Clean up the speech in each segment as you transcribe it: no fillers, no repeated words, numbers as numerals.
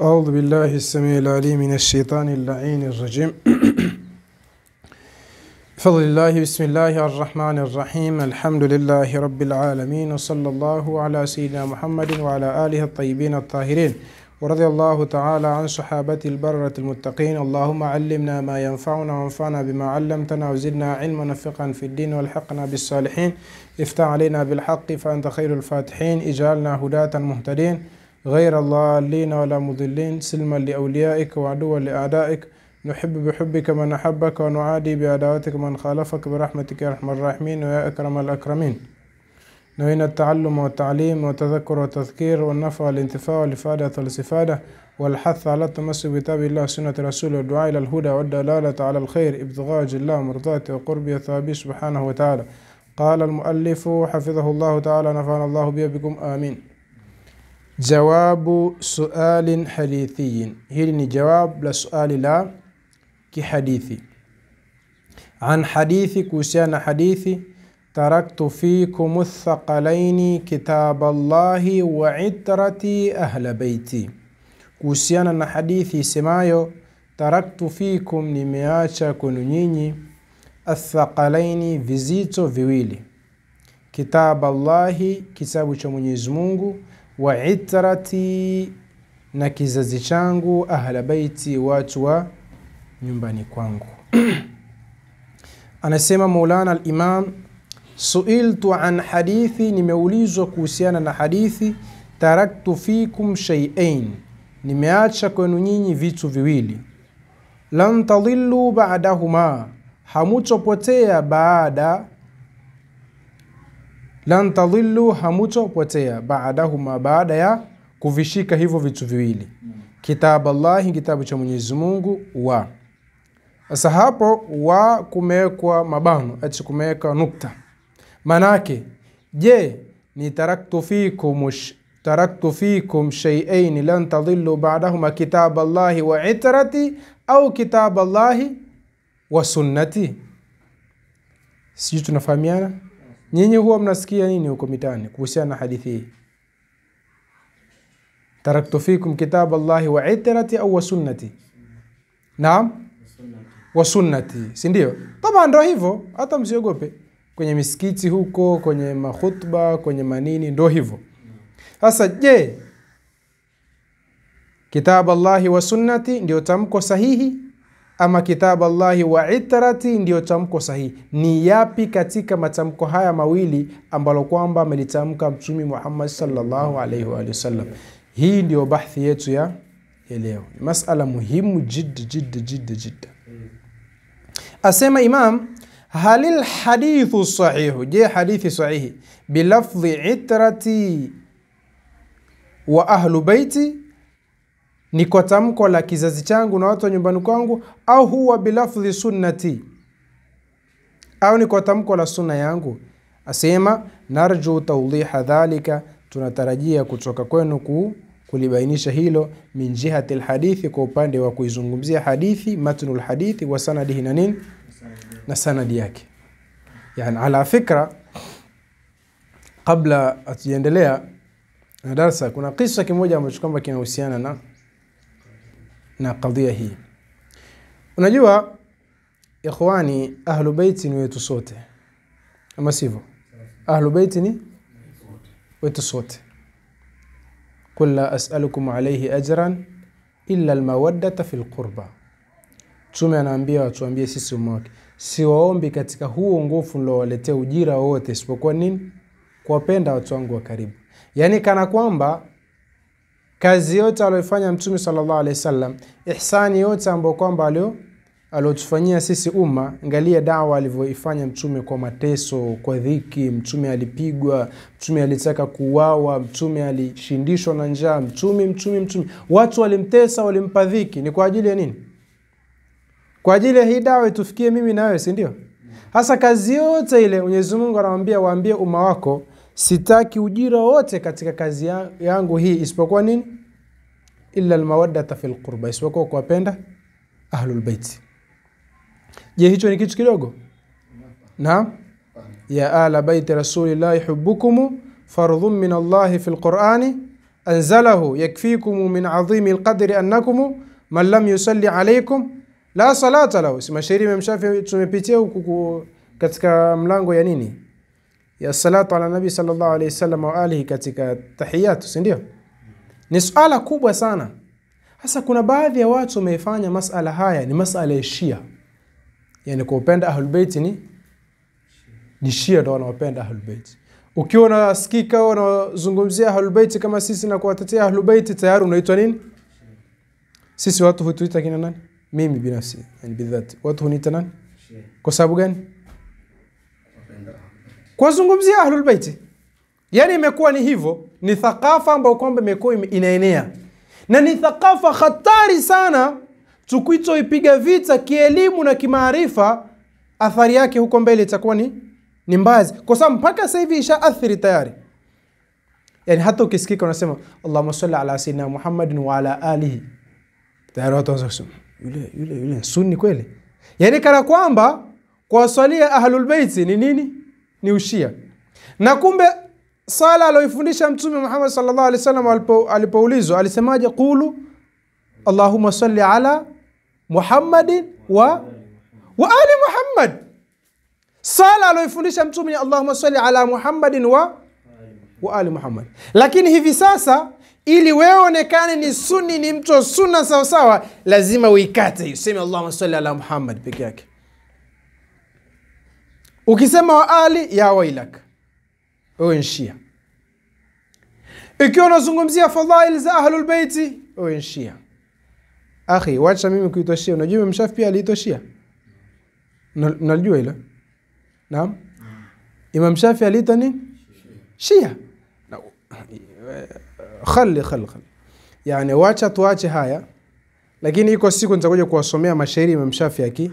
أعوذ بالله السميع العليم من الشيطان اللعين الرجيم. بفضل الله بسم الله الرحمن الرحيم. الحمد لله رب العالمين، وصلى الله على سيدنا محمد وعلى آله الطيبين الطاهرين، ورضي الله تعالى عن صحابة البررة المتقين. اللهم علمنا ما ينفعنا وانفعنا بما علمتنا، وزدنا علما نافعا في الدين، والحقنا بالصالحين. افتح علينا بالحق فأنت خير الفاتحين. اجعلنا هداة مهتدين غير الضالين ولا مضلين، سلما لأوليائك وعدوا لأعدائك. نحب بحبك من أحبك، ونعادي بعداوتك من خالفك، برحمتك يا أرحم الراحمين ويا أكرم الأكرمين. نوينا التعلم والتعليم والتذكر والتذكير والنفع والانتفاع والإفادة والاستفادة، والحث على التمسك بكتاب الله سنة رسوله، والدعاء إلى الهدى والدلالة على الخير، ابتغاء وجه الله مرضاته وقربه وثوابه سبحانه وتعالى. قال المؤلف حفظه الله تعالى، نفعنا الله به بكم آمين. جواب سؤال حديثي. هل جواب لسؤال لا كحديثي. عن حديثي كوسيان حديثي. تركت فيكم الثقلين كتاب الله وعترتي أهل بيتي. كوسيان حديثي سمايو تركت فيكم نمياcha kwenu nyinyi الثقلين vizito viwili. كتاب الله kitabu cha Mwenyezi Mungu, wa itrati na kizazi changu, ahla baiti watu wa nyumbani kwangu. Anasema Maulana al-Imam, suiltu an hadithi, nimeulizwa kuhusiana na hadithi. Taraktu fikum shay'ain, nimeacha kwenu nyinyi vitu viwili. Lan tadillu ba'dahuma, hamutopotea baada. Lan tadillu, hamutopotea ba'dahuma, baada ya kuvishika hivyo vitu viwili. Kitabu Allah, kitabu cha Mwenyezi Mungu, wa. Sasa hapo wa kumewekwa mabano, ati kumeweka nukta. Manake, je, ni taraktu fikum shay'ain lan tadillu ba'dahuma kitabu Allah wa itrati, au kitabu Allah wa sunnati? Sisi tunafahamiana? Nyinyi huwa mnasikia nini huko mitaani kuhusiana na hadithi hii? Taraktu fikum kitabu Allah wa itrati au wa sunnati? Naam? Wa sunnati, si ndio? Taba ndio hivyo, hata msiogope. Kwenye misikiti huko, kwenye mahutba, kwenye manini, ndio hivyo. Sasa je, kitabu Allah wa sunnati ndio tamko sahihi, ama kitabu Allah wa itrati ndio tamko sahihi? Ni yapi katika matamko haya mawili ambalo kwamba amelitamka Mtume Muhammad sallallahu alaihi wa sallam? Hii ndio bahthi yetu ya leo. Masala muhimu jidda. Asema Imam, halil hadithu sahihu, je hadithi sahihi bilafdhi itrati wa ahlu baiti, ni kwa tamko la kizazi changu na watu wa nyumbani kwangu, au huwa bilafdhi sunnati, au ni kwa tamko la sunna yangu? Asema narju tawdiha dhalika, tunatarajia kutoka kwenu kulibainisha hilo, min jihati alhadithi, kwa upande wa kuizungumzia hadithi, matnul hadithi wa sanadihi na nini na sanadi yake. Yani ala fikra, kabla atuendelea na darasa, kuna kisa kimoja ambacho kwamba kinahusiana na kadhia hii. Unajua ikhwani, ahlu baiti ni wetu sote, ama sivyo? Ahlu baiti ni wetu sote. Qul la as'alukum alayhi ajran illa almawaddata fil qurba. Tume anaambia watuambie sisi umma wake, siwaombi katika huo uongofu nilowaletea ujira wote, isipokuwa nini? Kuwapenda watu wangu wa karibu. Yani kana kwamba kazi yote aliyofanya Mtume sallallahu alaihi wasallam, ihsani yote ambayo kwamba aliyotufanyia sisi umma, angalia dawa alivyoifanya Mtume kwa mateso, kwa dhiki. Mtume alipigwa, Mtume alitaka kuuawa, Mtume alishindishwa na njaa, Mtume watu walimtesa, walimpa dhiki. Ni kwa ajili ya nini? Kwa ajili ya hii dawa itufikie mimi na wewe, si ndio? Hasa kazi yote ile Mwenyezi Mungu anawaambia, waambie umma wako, sitaki ujira wote katika kazi yangu hii, isipokuwa nini? Illa almawaddata fil qurba, isipokuwa kuwapenda ahlul bait. Je, hicho ni kitu kidogo? Naam. Ya ala baiti rasulillahi hubbukum fardhun min Allah fil Qur'ani anzalahu yakfikum min azimi alqadri annakum man lam yusalli alaykum la salata lahu. Si mashairi Imam Shafi'i tumepitia huku katika mlango ya nini, ya salatu ala nabi sallallahu alayhi wasallam wa alihi katika tahiyatu, si ndio? Ni swala kubwa sana. Sasa kuna baadhi ya watu wamefanya masala haya ni masala ya Shia, yani kupenda Ahlul Bait ni Shia ndio wanaopenda Ahlul Bait. Ukiwa unasikika unazungumzia Ahlul Bait kama sisi na kuwatetea Ahlul Bait, tayari unaitwa nini? Sisi watu hutuita kina nani? Mimi binafsi yani bidhati watu huniita nani? Kwa sababu gani? Kwa zungumzia Ahlul Bait. Yani imekuwa ni hivyo, ni thakafa ambayo kwamba imekuwa inaenea. Na ni thakafa hatari sana, tukuito ipiga vita kielimu na kimaarifa, athari yake huko mbele itakuwa ni mbazi. Kwa sababu mpaka sasa hivi ishaathiri tayari. Yani hata ukisikika unasema Allahumma salli ala sayyidina Muhammadin wa ala alihi, tayari watu wanaanza kusema yule sunni kweli. Yani kana kwamba kwa swalia Ahlul Bait ni nini? Ni ushia. Na kumbe sala aliyofundisha Mtume Muhammad sallallahu alaihi wasallam alipoulizwa alisemaje? Qulu Allahumma salli ala Muhammadin wa ali Muhammad. Sala aliyofundisha Mtume Allahumma salli ala Muhammadin wa ali Muhammad. Lakini hivi sasa ili wewe onekane ni sunni, ni mtu sunna sawa sawa, lazima uikate useme Allahumma salli ala Muhammad peke yake. Ukisema wa ali ya wailak, wewe ni Shia. Ikiwa unazungumzia fadhail za Ahlul Bait, wewe ni Shia. Akhi, wacha mimi kuitwa Shia. Unajua Imam Shafi'i pia aliitwa Shia? Unajua hilo? Naam. Imam Shafi'i aliitwa nini? Shia. Khali. Yani wacha tuache haya. Lakini iko siku nitakuja kuwasomea mashairi Imam Shafi'i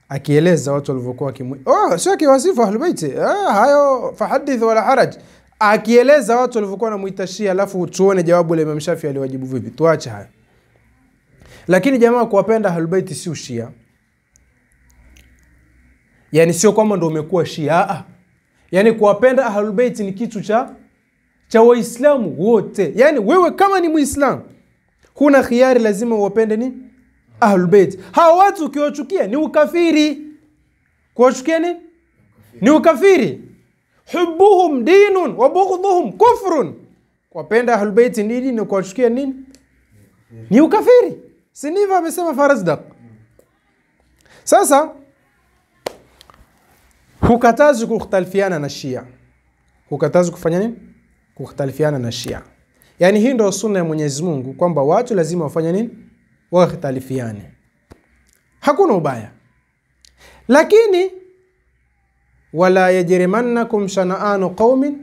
akieleza watu walivyokuwa sio kiwasifu Ahlul Bait. Hayo fahadith wala haraj. Akieleza watu walivyokuwa wanamuita Shia, alafu tuone jawabu la Imam Shafi'i aliwajibu vipi. Tuache haya. Lakini jamaa kuwapenda Ahlul Bait si Shia. Yani sio kwamba ndio umekuwa Shia. Yani kuwapenda Ahlul Bait ni kitu cha Waislamu wote. Yani wewe kama ni Muislamu huna khiari, lazima uwapende nini? Ahlul Bait. Hao watu ukiwachukia ni ukafiri. Kuwachukia nini? Ni ukafiri. Hubbuhum dinun wa bughdhuhum kufrun. Kuwapenda Ahlul Bait ni dini na kuwachukia nini? Ni ukafiri. Si ndivyo amesema Farazdaq? Sasa hukatazi kukhtalifiana na Shia. Hukatazi kufanya nini? Kukhtalifiana na Shia. Yani hii ndio sunna ya Mwenyezi Mungu kwamba watu lazima wafanye nini? Wakhtalifiane. Hakuna ubaya. Lakini wala yajrimannakum shana'anu qaumin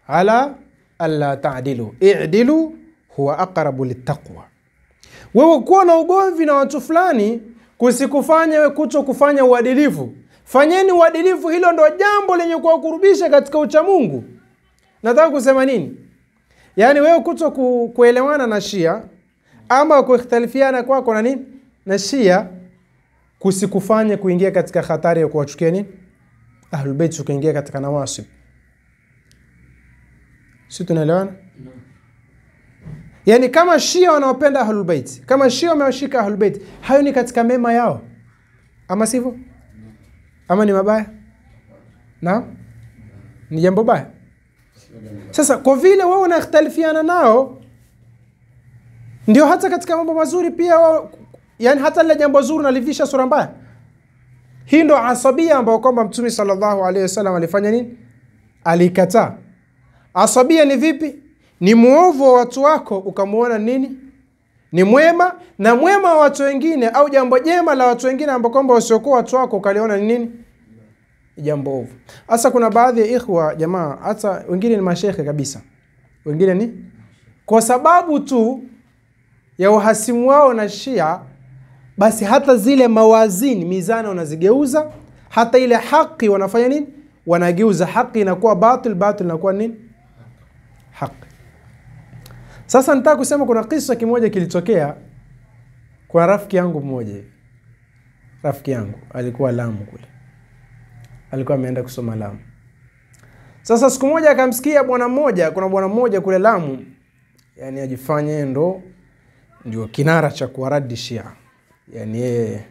ala alla ta'dilu i'dilu huwa aqrabu littaqwa. Wewe kuwa na ugomvi na watu fulani kusikufanya wewe kutokufanya uadilifu. Fanyeni uadilifu, hilo ndo jambo lenye kuwakurubisha katika ucha Mungu. Nataka kusema nini? Yani wewe kuelewana na Shia ama kukhtalifiana kwako na nini? Na Shia kusikufanya kuingia katika hatari ya kuwachukia nini? Ahlul Bait, ukaingia katika nawasib. Sisi tunaelewana? No. Yani kama Shia wanaopenda Ahlul Bait, kama Shia wamewashika Ahlul Bait, hayo ni katika mema yao. Ama sivyo? Ama ni mabaya? Na? Ni jambo baya. Sasa kwa vile wao wanakhtalifiana nao, ndio hata katika mambo mazuri pia yani hata ile jambo zuri nalivisha sura mbaya. Hii ndo asabia ambayo kwamba Mtume sallallahu alaihi wasallam alifanya nini? Alikataa. Asabia ni vipi? Ni muovu wa watu wako ukamuona nini? Ni mwema, na mwema wa watu wengine au jambo jema la watu wengine ambao kwamba wasiokuwa watu wako ukaliona ni nini? Jambo ovu. Hasa kuna baadhi ya ikhwa jamaa, hata wengine ni mashehe kabisa. Wengine ni kwa sababu tu ya uhasimu wao na Shia, basi hata zile mawazini, mizani wanazigeuza, hata ile haki wanafanya nini? Wanageuza haki inakuwa batil, batil inakuwa nini? Haki. Sasa nataka kusema kuna kisa kimoja kilitokea kwa rafiki yangu mmoja. Rafiki yangu alikuwa Lamu kule. Alikuwa ameenda kusoma Lamu. Sasa siku moja akamsikia bwana mmoja, kuna bwana mmoja kule Lamu yani ajifanye ndio kinara cha kuwaradi Shia. Yani yeye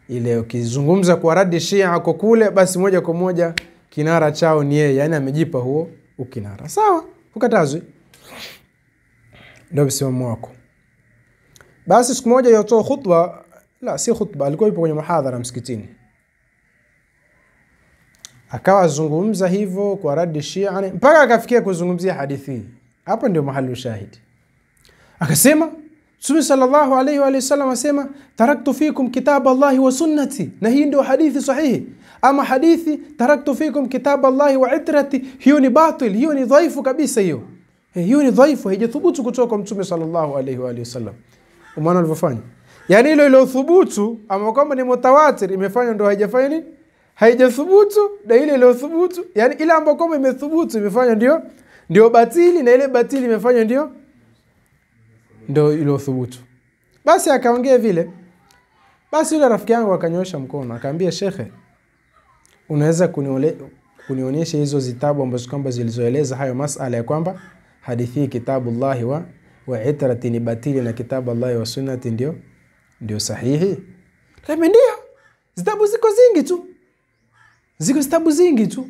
ile ukizungumza kuwaradi Shia ako kule, basi moja kwa moja kinara chao ni yeye, yani amejipa huo ukinara. Sawa, ukatazwi. Ndio msimamo wako. Basi siku moja yotoa khutba, la si khutba, alikuwa yupo kwenye muhadhara msikitini. Akawa zungumza hivyo kwa radi Shia, mpaka akafikia kuzungumzia hadithi. Hapa ndio mahali ushahidi. Akasema Mtume sallallahu alayhi wa sallam asema taraktu fikum kitab Allah wa sunnati, na hii ndio hadithi sahihi. Ama hadithi taraktu fikum kitab Allah wa itrati, hiyo ni batil, hiyo ni dhaifu kabisa hiyo. Hiyo ni dhaifu, haijathubutu kutoka kwa Mtume sallallahu alayhi wa sallam. Umeona alivyofanya? Yani ile iliyothubutu ama kama ni mutawatir imefanya ndio haijafanya nini? Haijathubutu, na ile iliyothubutu, yani ile ambayo kama imethubutu imefanya ndio batili, na ile batili imefanya ndio iliyothubutu. Basi akaongea vile. Basi yule rafiki yangu akanyosha mkono, akaambia shekhe, unaweza kunionyesha hizo zitabu ambazo kwamba zilizoeleza hayo masala ya kwamba hadithi kitabullahi wa itrati ni batili na kitabullahi wa sunnati ndio sahihi? Kama ndio, zitabu ziko zingi tu. Ziko zitabu zingi tu.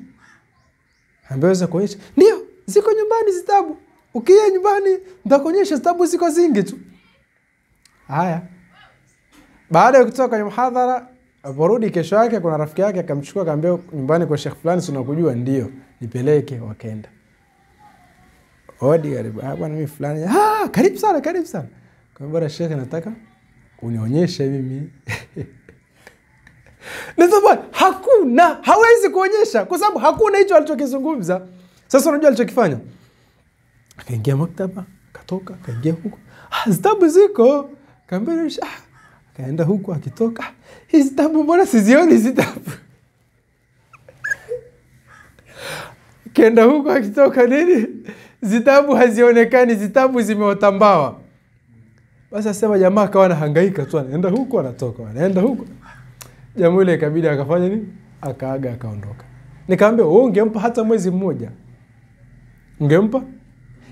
Ambaweza kuonyesha. Ndio, ziko nyumbani zitabu. Ukienda nyumbani nitakuonyesha zitabu ziko zingi tu. Haya. Baada ya kutoka kwenye muhadhara, aporudi kesho yake kuna rafiki yake akamchukua akamwambia nyumbani kwa Sheikh fulani tunakujua. Ndio, nipeleke. Wakaenda. Odi karibu. Bwana mimi fulani. Karibu sana, karibu sana. Kwa bora Sheikh nataka unionyeshe mimi. Ndio hawezi kuonyesha kwa sababu hakuna hicho alichokizungumza. Sasa unajua alichokifanya? Akaingia maktaba, akatoka, akaingia huko. Zitabu ziko. Kaambia akaenda huko akitoka. Hizi zitabu mbona sizioni zitabu? Kaenda huko akitoka nini? Zitabu hazionekani, zitabu zimeotambawa. Basi asema jamaa akawa anahangaika tu, anaenda huko anatoka, anaenda huko. Jamaa ile ikabidi akafanya nini? Akaaga akaondoka. Nikamwambia wewe ungempa hata mwezi mmoja. Ungempa?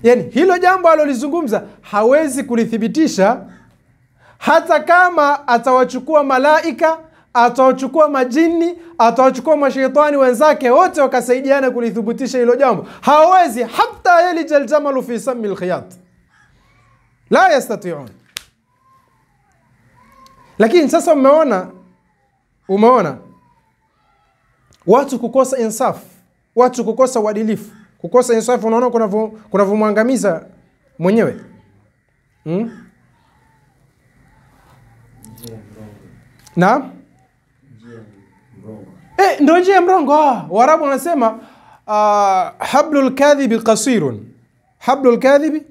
Yani hilo jambo alilozungumza hawezi kulithibitisha, hata kama atawachukua malaika, atawachukua majini, atawachukua mashaitani wenzake wote wakasaidiana kulithibitisha hilo jambo. Hawezi hata yalijal jamalu fi sammi alkhiyat. La yastati'un. Lakini sasa umeona watu kukosa insaf, watu kukosa uadilifu, kukosa insaf. Unaona kunavomwangamiza mwenyewe. Na ndio njia mrongo. Waarabu wanasema hablul kadhibi qasirun, hablul kadhibi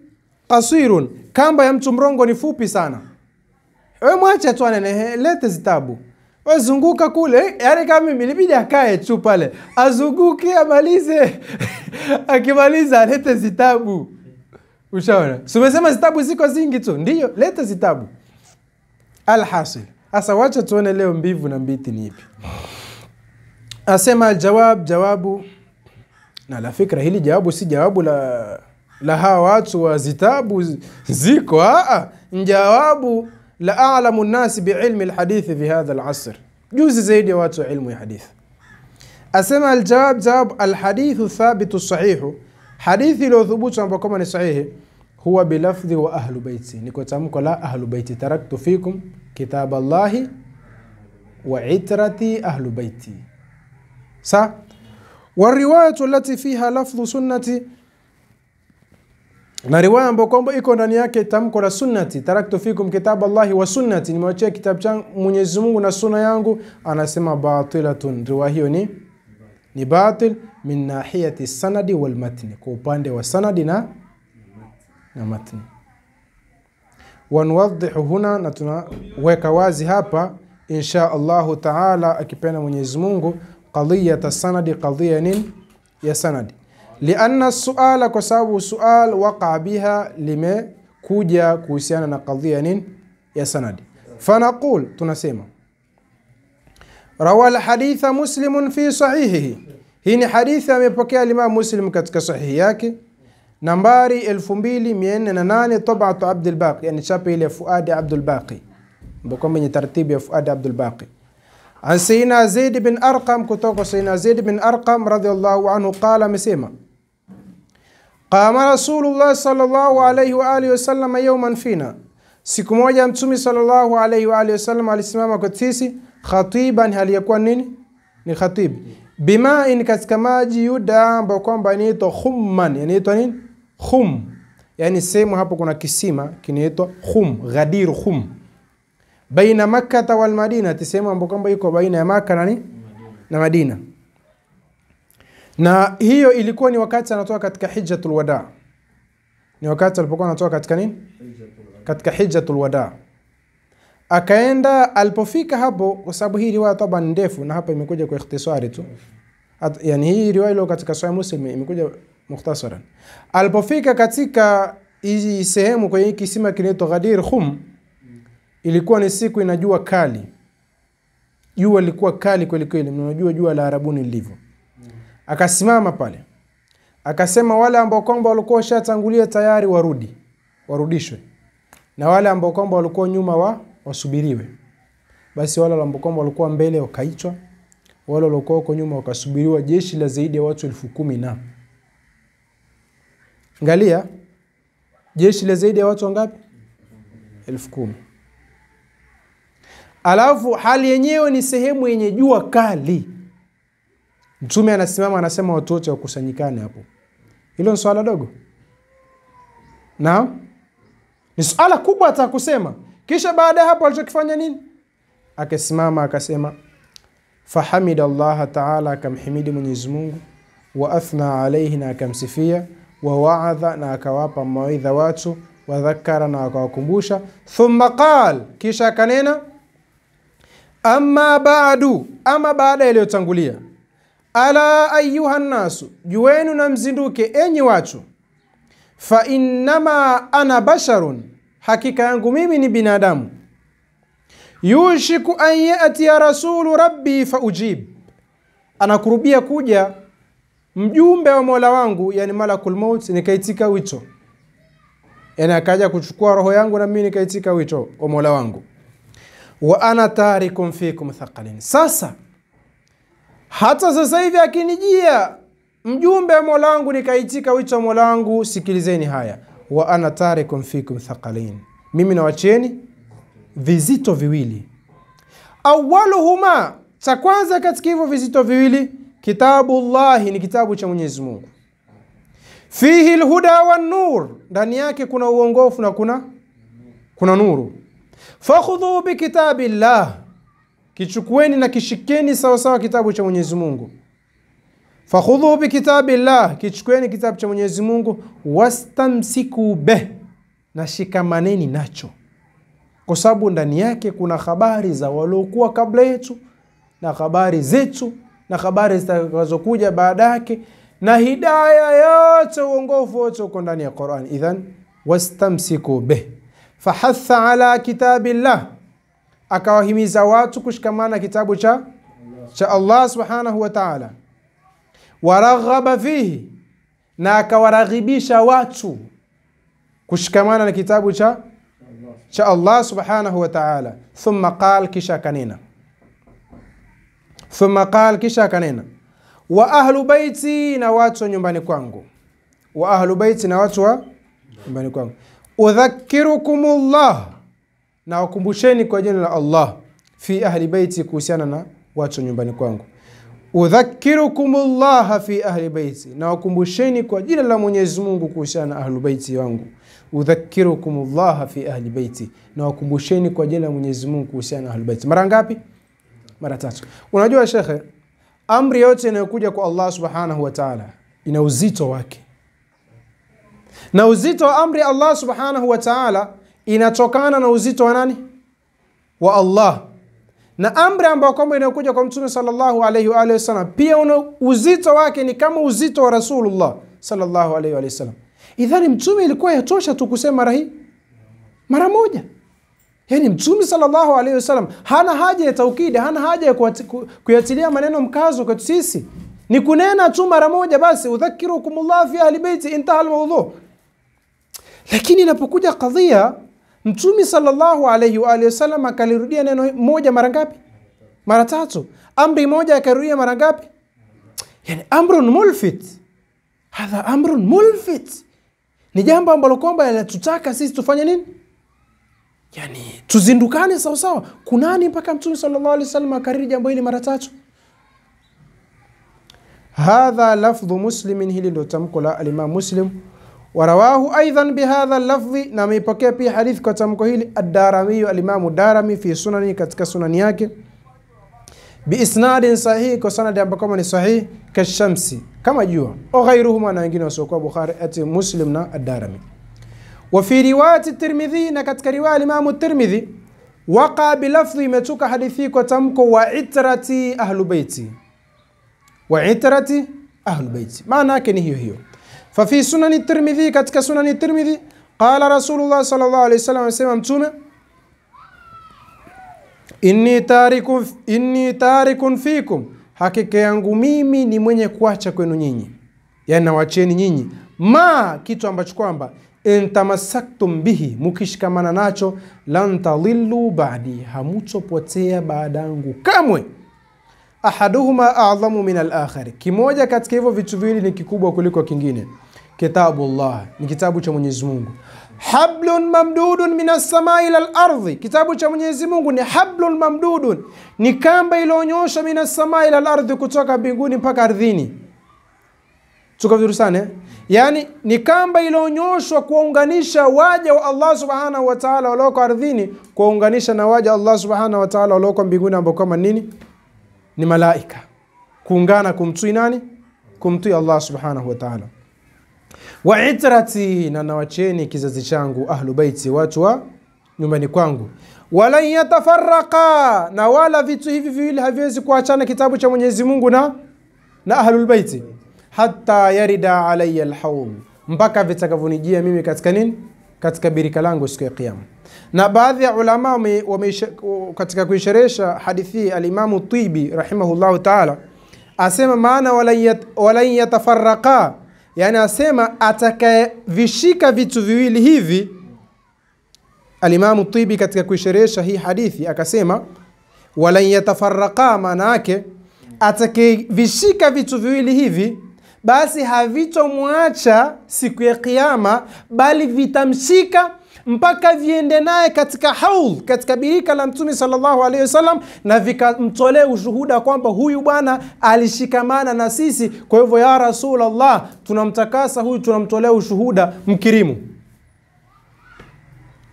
qasirun, kamba ya mtu mrongo ni fupi sana. Wewe mwache tu lete zitabu. Wewe zunguka kule, yani kama mimi ilibidi akae tu pale. Azunguke amalize. Akimaliza lete zitabu. Ushaona? Umesema zitabu ziko zingi tu. Ndio, lete zitabu. Alhasil. Asa wacha tuone leo mbivu na mbiti ni ipi. Asema jawabu na la fikra, hili jawabu si jawabu la hawa watu wa zitabu ziko. Jawabu la a'lamu an-nas bi'ilmi al-hadith fi hadha al-'asr, juzi zaidi ya watu wa ilmu ya hadith. Asema jawab al-hadith thabitu sahih, hadithi iliyothubutu ambayo kama ni sahihi, huwa bilafdhi wa ahlu baiti, ni kwa tamko la ahlu baiti. Taraktu fikum kitab Allah wa itrati ahlu baiti. Wariwayatu allati fiha lafdhu sunnati, na riwaya ambayo kwamba iko ndani yake tamko la sunnati. Taraktu fikum kitab Allah wa sunnati, nimewachia kitabu changu Mwenyezi Mungu na sunna yangu. Anasema batilatun, riwaya hiyo ni batil min nahiyati sanadi wal matni, kwa upande wa sanadi na matni. Wanwadhihu huna, na tunaweka wazi hapa insha Allah taala akipenda Mwenyezi Mungu, qadhiyat sanadi, qadhiya nini ya sanadi. Lianna suala, kwa sababu sual waqa biha, limekuja kuhusiana na qadhiya nini ya sanadi. Fanaqul, tunasema rawa al-haditha Muslimun fi sahihihi, hii ni hadithi amepokea Imam Muslim katika sahihi yake. nambari 2408 Tab'at Abdul Baqi, yani chapa ile Fuadi Abdul Baqi, mbona kwenye taratibu ya Fuadi Abdul Baqi. An Sayyidina Zaid bin Arqam, kutoka Sayyidina Zaid bin Arqam radhiyallahu anhu qala, amesema qama Rasulullah sallallahu alayhi wa alihi wasallam yawman fina, siku moja Mtume sallallahu alayhi wa alihi wasallam alisimama kwa sisi, khatiban, hali yakuwa nini? Ni khatib. Bima'in, katika maji, yuda ambao kwamba inaitwa khumman, inaitwa nini? Khum, yani sehemu hapo kuna kisima kinaitwa Khum, Ghadir Khum, baina Makkah wal Madina, sehemu ambao kwamba iko baina ya Makkah na Madina. Na hiyo ilikuwa ni wakati anatoka katika Hijjatul Wada, ni wakati alipokuwa anatoka katika nini? Katika Hijjatul Wada. Akaenda, alipofika hapo, kwa sababu hii riwaya taban ndefu na hapa imekuja kwa ikhtisari tu, yani hii riwaya ile katika Sahih Muslim imekuja mukhtasaran. Alipofika katika hii sehemu kwa hii kisima kinaitwa Ghadir Khum, ilikuwa ni siku ina jua kali. Jua lilikuwa kali kweli kweli, mnajua jua la Arabuni lilivyo. Akasimama pale, akasema wale ambao kwamba walikuwa washatangulia tayari warudishwe, na wale ambao kwamba walikuwa nyuma wasubiriwe. Basi wale ambao kwamba walikuwa mbele wakaitwa, wale walikuwa huko nyuma wakasubiriwa, jeshi la zaidi ya watu 10,000 na angalia, jeshi la zaidi ya watu wangapi? 10,000. Alafu hali yenyewe ni sehemu yenye jua kali. Mtume anasimama anasema watu wote wakusanyikane hapo. Hilo ni swala dogo? Naam, ni swala kubwa hata kusema. Kisha baada hapo alichokifanya nini? Akasimama akasema fahamida Allah ta'ala, akamhimidi Mwenyezi Mungu, wa athna alayhi, na akamsifia, wa wa'adha, na akawapa mawaidha watu, wa dhakara, na akawakumbusha. Thumma qal, kisha akanena amma ba'du, ama baada yaliyotangulia, ala ayyuhan nasu, jueni na mzinduke enyi watu, fa innama ana basharun, hakika yangu mimi ni binadamu, yushiku an yati ya rasulu rabbi fa ujib, anakurubia kuja mjumbe wa Mola wangu, yani malakul maut, nikaitika wito, yani akaja kuchukua roho yangu na mimi nikaitika wito wa Mola wangu. Wa ana tarikum fikum thaqalin, sasa hata sasa hivi akinijia mjumbe wa Mola wangu nikaitika wito wa Mola wangu, sikilizeni haya, wa ana tarikum fikum thaqalin, mimi nawacheni vizito viwili. Awaluhuma, cha kwanza katika hivyo vizito viwili, kitabullahi, ni kitabu cha Mwenyezi Mungu, fihi alhuda wan nur, ndani yake kuna uongofu na kuna nuru. Fakhudhu bi kitabillah, kichukueni na kishikeni sawa sawa kitabu cha Mwenyezi Mungu. Fakhudhu bi kitabillah, kichukueni kitabu cha Mwenyezi Mungu, wastamsiku bih, na shikamaneni nacho, kwa sababu ndani yake kuna habari za waliokuwa kabla yetu na habari zetu na habari zitakazokuja baada yake, na hidayah yote, uongofu wote uko ndani ya Qur'an. Idhan wastamsiku bih, fahatha ala kitabillah, akawahimiza watu kushikamana kitabu cha Allah subhanahu wa ta'ala. Waraghaba fihi, na akawaraghibisha watu kushikamana na kitabu cha Allah subhanahu wa ta'ala. Thumma qal, kisha kanena, thumma qal, kisha kanena, wa ahlu baiti, na watu wa nyumbani kwangu, wa ahlu baiti, na watu wa nyumbani kwangu, udhakirukumullah, na wakumbusheni kwa jina la Allah, fi ahli baiti, kuhusiana na watu nyumbani kwangu. Udhakirukumullah fi ahli baiti, na wakumbusheni kwa jina la Mwenyezi Mungu kuhusiana na ahli baiti wangu. Udhakirukumullah fi ahli baiti, na wakumbusheni kwa jina la Mwenyezi Mungu kuhusiana na ahli baiti. Mara ngapi? Mara 3. Unajua shekhe, amri yote inayokuja kwa Allah subhanahu wa ta'ala ina uzito wake, na uzito wa amri Allah subhanahu wa ta'ala inatokana na uzito wa nani? Wa Allah. Na amri ambayo kwamba inayokuja kwa Mtume sallallahu alayhi wa alihi wasallam pia una uzito wake, ni kama uzito wa Rasulullah sallallahu alayhi wa alihi wasallam. Idhani Mtume ilikuwa yatosha tu kusema mara moja. Yani Mtume sallallahu alayhi wasallam hana haja ya taukidi, hana haja ya kuyatilia maneno mkazo kwetu sisi. Ni kunena tu mara moja basi, udhakirukumullah fi ahli baiti, intaha almawdhu. Lakini inapokuja kadhia, Mtume sallallahu alayhi wa alihi wasallam akalirudia neno moja mara ngapi? Mara 3. Amri moja akarudia mara ngapi? Yani amrun mulfit. Hadha amrun mulfit. Ni jambo ambalo kwamba linatutaka sisi tufanye nini? Yani tuzindukane sawa sawa. Kunani mpaka Mtume sallallahu alayhi wasallam akariri jambo hili mara 3? Hadha lafdhu Muslim, hili ndio tamko la al-Imam Muslim. Warawahu aidan bihadha al-lafdhi, na ameipokea pia hadithi kwa tamko hili ad-Darimi, al-Imam Darimi fi sunani, katika sunani yake, biisnadin sahih, kwa sanadi ambayo ni sahih, kashamsi, kama jua, au ghairuhuma, na wengine wasiokuwa Bukhari, ati Muslim na ad-Darimi. Wa fi riwayat at-Tirmidhi, na katika riwaya al-Imam at-Tirmidhi, waqa bi lafdhi, imetoka hadithi kwa tamko wa itrati ahlu baiti, wa itrati ahlu baiti, maana yake ni hiyo hiyo. ففي سنن الترمذي, katika sunan الترمذي, قال رسول الله صلى الله عليه وسلم, asema mtume, inni tarikun fikum, hakika yangu mimi ni mwenye kuacha kwenu nyinyi, yani nawacheni nyinyi, ma, kitu ambacho kwamba, intamasaktum bihi, mukishikamana nacho, lan tadhillu ba'di, hamutopotea baadayangu kamwe. Ahaduhuma a'zamu min al-akhar, kimoja katika hivyo vitu viwili ni kikubwa kuliko kingine. Kitabullah, ni kitabu cha Mwenyezi Mungu. Hablun mamdudun minas samai ila al-ardhi, kitabu cha Mwenyezi Mungu ni hablun mamdudun, ni kamba iliyonyooshwa minas samai ila al-ardhi, kutoka mbinguni mpaka ardhini. Tuko vizuri sana. Yani ni kamba iliyonyooshwa kuunganisha waja wa Allah subhanahu wa ta'ala walioko ardhini, kuunganisha na waja Allah subhanahu wa ta'ala walioko mbinguni, ambao kama nini? Ni malaika, kuungana kumtii nani? Kumtii Allah subhanahu wa ta'ala. Wa itrati, na nawacheni kizazi changu, ahlu baiti, watu wa nyumbani kwangu. Wala yatafarraqa, na wala vitu hivi viwili haviwezi kuachana, kitabu cha Mwenyezi Mungu na ahlul baiti, hatta yarida alayya alhawl, mpaka vitakavonijia mimi katika nini? Katika birika langu siku ya kiyama. Na baadhi ya ulama katika kuisherehesha hadithi, al-Imam Tibi rahimahullahu ta'ala asema maana wala yatafarraqa, yani asema atakayevishika vitu viwili hivi. Al-Imam Tibi katika kuisherehesha hii hadithi akasema wala yatafarraqa, maana yake atakayevishika vitu viwili hivi, basi havitomwacha siku ya kiyama, bali vitamshika mpaka viende naye katika haul, katika birika la Mtume sallallahu alaihi wasallam, na vikamtolee ushuhuda kwamba huyu bwana alishikamana na sisi, kwa hivyo ya Rasulullah, tunamtakasa huyu, tunamtolea ushuhuda mkirimu.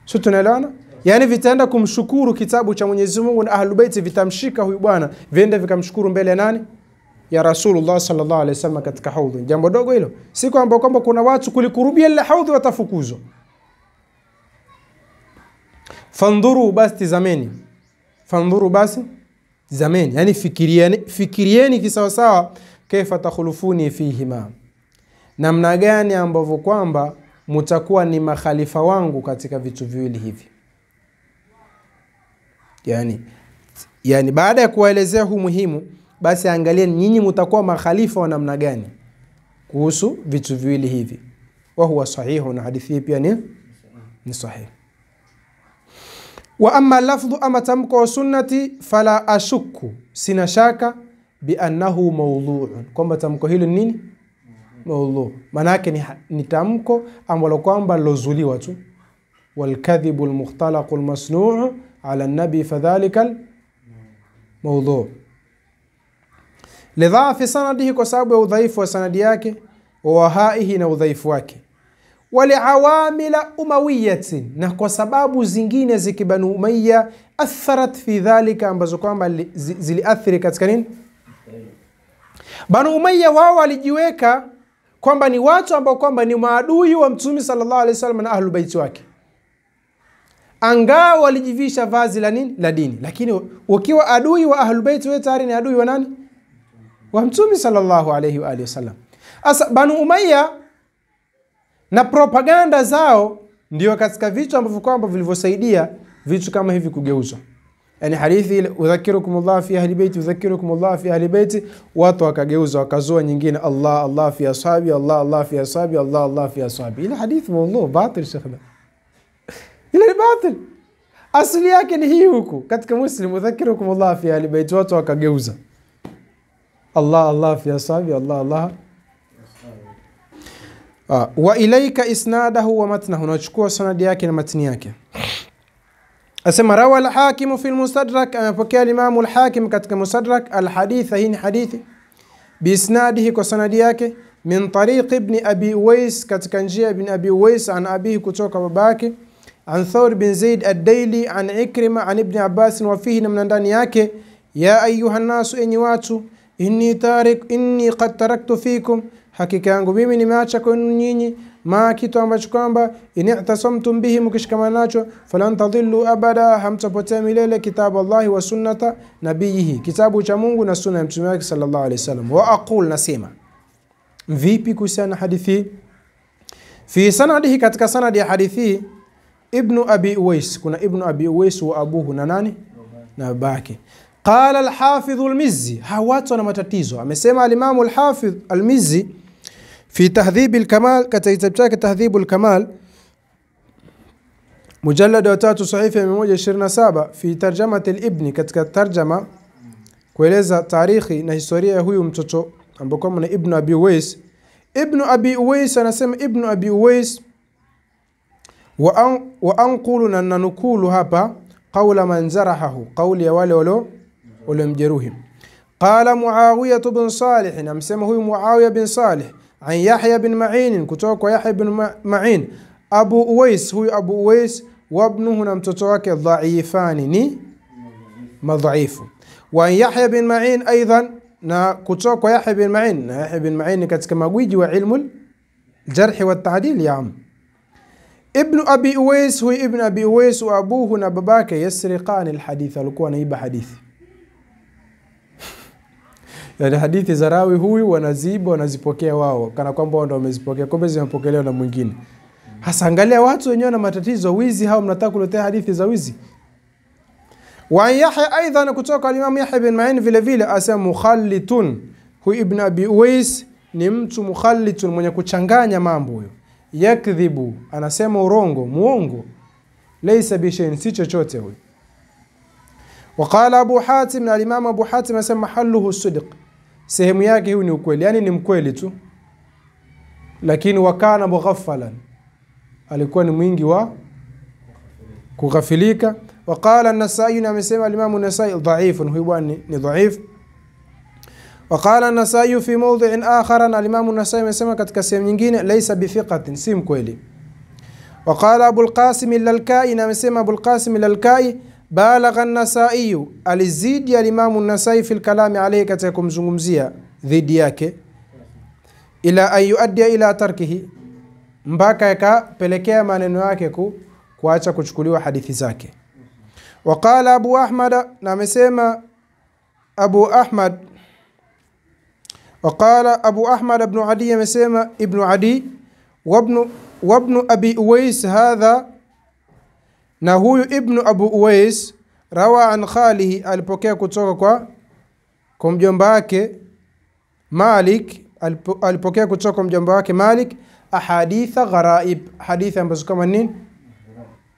Sio, tunaelewana? Yani vitaenda kumshukuru kitabu cha Mwenyezi Mungu, na ahlul bait vitamshika huyu bwana, viende vikamshukuru mbele ya nani? Ya Rasulullah sallallahu alaihi wasallam katika haudhi. Jambo dogo hilo. Si kwamba kuna watu kulikurubia ile haudhi watafukuzwa. Fandhuru, basi tizameni. Fandhuru, basi tizameni, yani fikirieni kisawasawa, kaifa takhulufuni fihima, namna gani ambavyo kwamba mtakuwa ni makhalifa wangu katika vitu viwili hivi. Yani baada ya kuwaelezea huu muhimu, basi angalia nyinyi mtakuwa makhalifa wa namna gani kuhusu vitu viwili hivi. Wa huwa sahihu, na hadithi pia ni sahihi. Wa amma lafdhu, ama tamko wa sunnati, fala ashukku, sina shaka, bi annahu mawdhu'un, kwamba tamko hilo nini? Mawdhu'. Maana yake ni tamko ambalo kwamba lozuliwa tu. Wal kadhibu al mukhtalaqu al masnu'u ala an-nabi fadhalika mawdhu'. Lidhaafi sanadihi, kwa sababu ya udhaifu wa sanadi yake, wa wahaihi, na udhaifu wake. Wali awamila umawiyatin, na kwa sababu zingine zikibanu Umayya atharat fi dhalika, ambazo kwamba ziliathiri katika nini? Banu Umayya wao walijiweka kwamba ni watu ambao kwamba ni maadui wa Mtume sallallahu alaihi wasallam na ahlul bait wake, angao walijivisha vazi la nini? La dini. Lakini ukiwa adui wa ahlul bait, wewe tayari ni adui wa nani? Wa Mtume sallallahu alaihi wa alihi wasallam. Asa Banu Umayya na propaganda zao ndio katika vitu ambavyo kwamba vilivyosaidia vitu kama hivi kugeuzwa. yani hadithi ile udhakirukumullah fi ahli baiti, udhakirukumullah fi ahli baiti, watu wakageuza wakazoa nyingine Allah Allah fi ashabi, Allah Allah fi ashabi, Allah Allah fi ashabi. Ile hadithi wallah batil shekhna, ile ni batil. Asili yake ni hii huku katika Muslim, udhakirukumullah fi ahli baiti, watu wakageuza Allah Allah fi ashabi, Allah Allah. Wa ilaika isnadahu wa matnahu, unachukua sanadi yake na matni yake. Asema rawa al-Hakim fi al-Mustadrak, amepokea al-Imam al-Hakim katika Mustadrak al-haditha, hii ni hadithi bi isnadihi, kwa sanadi yake, min tariq ibn Abi Uwais, katika njia ibn Abi Uwais, an abihi, kutoka babake, an Thawr bin Zaid ad-Daili, an Ikrima, an Ibn Abbas, wa fihi, na ndani yake, ya ayuha nasu, enyi watu, inni qad taraktu fikum, hakika yangu mimi nimeacha kwenu nyinyi, ma kitu ambacho kwamba initasamtum bihi, mkishikamana nacho, falan tadhillu abada, hamtapotea milele, kitabu Allah wa sunnata nabiyihi, kitabu cha Mungu na sunna ya mtume wake sallallahu alaihi wasallam. Wa aqul, nasema vipi kuhusiana hadithi fi sanadihi, katika sanadi ya hadithi, ibn Abi Uwais, kuna ibn Abi Uwais wa abuhu na nani na babake. Qala al-Hafidh al-Mizzi, hawatu na matatizo, amesema al-Imam al-Hafidh al-Mizzi fi Tahdhib al-Kamal, katika kitabu chake Tahdhib al-Kamal, mujallad wa 3 sahifa 127, fi tarjamat al-Ibn, katika tarjama kueleza tarikhi na historia ya huyu mtoto ambaye kwa ni Ibn Abi Uwais. Ibn Abi Uwais anasema, Ibn Abi Uwais wa anqulu, na nanukulu hapa, qawla man zarahahu, qawli ya wale wale mjeruhi. Qala Muawiyah bin Salih, amsema huyu Muawiyah bin Salih, an Yahya bin Ma'in, kutoka kwa Yahya bin Ma'in, Abu Uwais, huyu Abu Uwais, wa ibnuhu, na mtoto wake, dhaifani, ni madhaifu. Wa Yahya bin Ma'in aidan, na kutoka kwa Yahya bin Ma'in, na Yahya bin Ma'in katika magwiji wa ilmu al-jarh wa at-ta'dil ya am. Ibn Abi Uwais, huyu Ibn Abi Uwais wa abuhu na babake, yasriqani al-hadith, alikuwa naiba hadithi. Yani hadithi za rawi huyu wanaziba, wanazipokea wao kana kwamba wao ndio wamezipokea, kumbe zimepokelewa na mwingine. Hasa angalia watu wenyewe na matatizo, wizi hao, mnataka kuletea hadithi za wizi. Wa Yahya aidan, kutoka al-Imam Yahya bin Ma'in vile vile, asema mukhallitun, huyu Ibn Abi Uwais ni mtu mukhallitun, mwenye kuchanganya mambo huyo. Yakdhibu, anasema urongo, muongo, laysa bi shay'in, si chochote huyo. Waqala Abu Hatim, na al-Imam Abu Hatim asema mahalluhu sidq, sehemu yake huyu ni ukweli, yani ni mkweli tu, lakini wakana mughaffalan, alikuwa ni mwingi wa kughafilika. Waqala an-Nasa'i, na amesema al-Imam an-Nasa'i dhaifun, huyu bwana ni dhaif. Waqala an-Nasa'i fi mawdhi'in akhar, na al-Imam an-Nasa'i amesema katika sehemu nyingine, laysa bi thiqatin, si mkweli. Waqala Abu al-Qasim al-Lalkai, na amesema Abu al-Qasim al-Lalkai, balagha an-Nasa'i, alizidi al-Imam an-Nasa'i fi al-kalami alayhi, katika kumzungumzia dhidi yake, ila an yuaddi ila tarkihi, mpaka yakapelekea maneno yake kuacha kuchukuliwa hadithi zake. Waqala Abu Ahmad, na amesema Abu Ahmad, waqala Abu Ahmad ibn Adi, amesema Ibn Adi, wabnu Abi Uwais hadha, na huyu Ibn Abu Uwais, rawa an khalihi, alipokea kutoka kwa mjomba wake Malik, alipokea kutoka kwa mjomba wake Malik, ahaditha gharaib, hadithi ambazo kama nini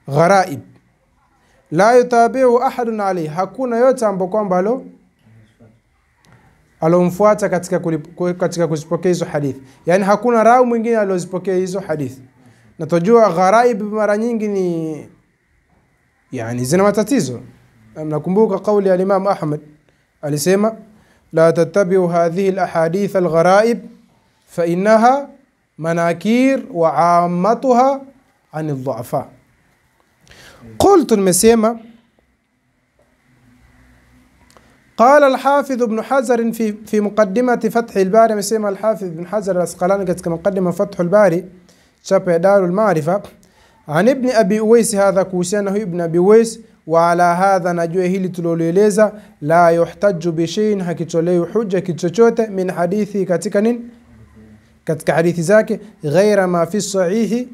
gharaib, la yutabi'u ahadun alayhi, hakuna yote ambapo kwamba alomfuata katika kuzipokea hizo hadithi, yani hakuna rawi mwingine alozipokea hizo hadithi. Na tujua gharaib mara nyingi ni yani zina matatizo. Nakumbuka kauli ya Imam Ahmad, alisema la tattabi'u hadhihi al-ahadith al-gharaib fa innaha manakir wa 'ammatuha 'an ad-du'afa. قلت المسيمة. قال الحافظ ابن حجر في مقدمة فتح الباري، مسيمة الحافظ ابن حجر الأسقلاني كتك مقدمة فتح الباري شبه دار المعرفة، عن ابن أبي أويس، هذا كوسانه ابن أبي أويس، وعلى هذا نجوه هيلي تلوليليزا لا يحتج بشيء حكيتوليه حجة كتشوته من حديثي كتك حديث ذاك غير ما في الصحيح،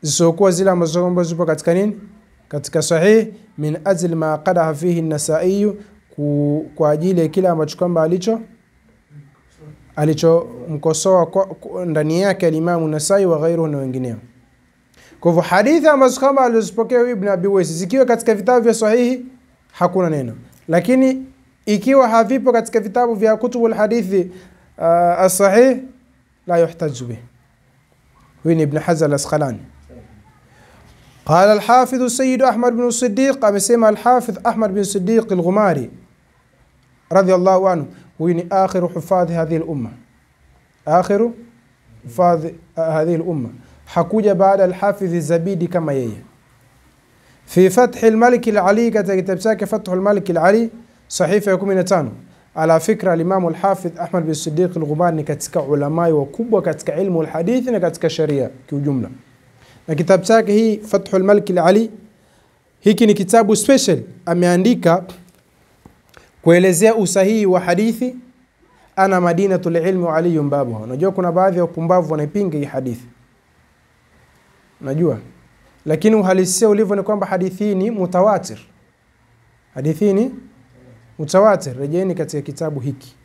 زوكوا زلا مزوم بزوبا katika nini katika sahih min ajli ma qadaha fihi an-Nasa'i, kwa ajili ya kile ambacho kwamba alichomkosoa ndani yake al-Imam an-Nasa'i wa ghairuhu na wengineo. Kwa hivyo hadithi ambazo kama alizopokea Ibn Abi Uwais zikiwa katika vitabu vya sahihi hakuna neno, lakini ikiwa havipo katika vitabu vya kutubul hadithi as-sahih la yuhtaju bih. Huyu Ibn Hajar al-Asqalani. قال الحافظ السيد أحمد بن الصديق، أمسيما الحافظ أحمد بن الصديق الغماري رضي الله عنه، وين آخر حفاظ هذه الأمة، آخر حفاظ هذه الأمة، حكوجة بعد الحافظ الزبيدي كما يهي في فتح الملك العلي، كتاب ساك فتح الملك العلي صحيفة 15. على فكرة الإمام الحافظ أحمد بن الصديق الغماري كتك علماء وكبوة كتك علم الحديث كتك شريعة كجملة. Na kitabu chake hii Fathul Malik al-Ali, hiki ni kitabu special ameandika kuelezea usahihi wa hadithi. Ana madinatul ilmi wa aliyun babuha. Unajua kuna baadhi ya wapumbavu wanaipinga hii hadithi, unajua, lakini uhalisia ulivyo ni kwamba hadithi hii ni mutawatir. Hadithi ni mutawatir. Rejeeni katika kitabu hiki.